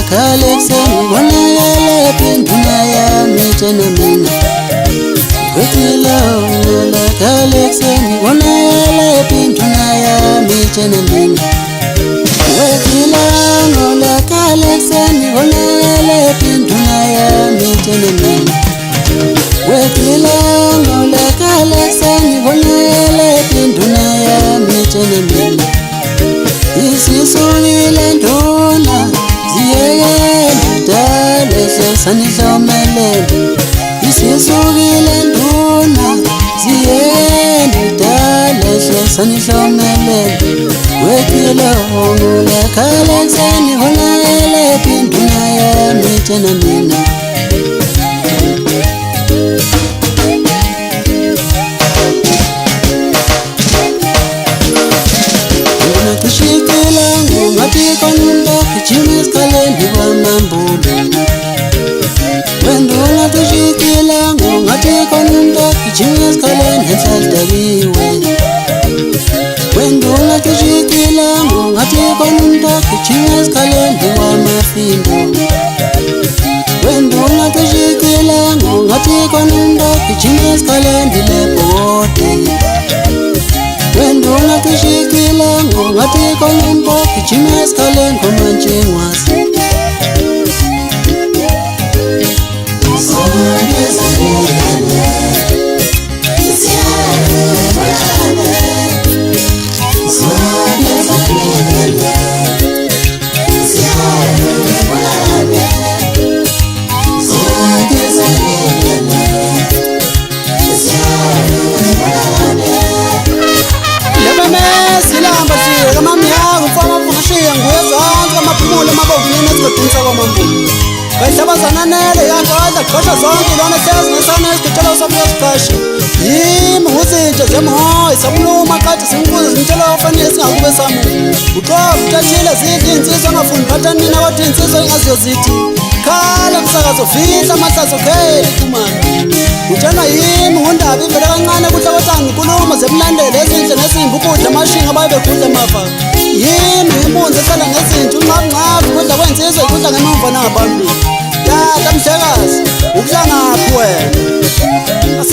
Kalexeni bonakala pinduna yami tena mina Wekila ngola Kalexeni bonakala pinduna yami tena mina Wekila ngola Kalexeni bonakala pinduna yami tena mina Wekila ngola Kalexeni bonakala pinduna yami tena mina Isisungile nduna Dale sanihlomelele Isisukile nduna Ziyeni dale sanihlomelele Wekile ngola Kalexeni bonakala pinduna yami tena mina Kushikila ngati konunda kichimis kalendi wa mambulo Wenduna kushikila ngati konunda kichimis kalendi saltagiwe Wenduna kushikila ngati konunda kichimis kalendi wa mafindo Wenduna kushikila ngati konunda kichimis kalendi lepote Wenduna kushikila ngati konunda kichimis kalendi manchengwasi Zananele yangoda khosha zonke lona sezi nesana isikutshela sobuya siqashe yimi uzinto zemoya sabuluma qathi sinkuze zintshela ofanele singakube samu uqobo uthathile zithi insizwa ngafundi phathanina kodwa insizwa ingaziyo zithi khala msakazo fihla amahlazo kheli kumana utshana yimi undaba ivele kancane kuhle kwethanga inkulumo zemlandela ezinhle nesimbi ukudla amashinga bayebegudla amafa yimi imunzi ehlala ngezinto unqabunqabu kudla kwensizwa ikudla ngemuva nangaphambili Tata mhlekazi, ukudla ngaphi wena?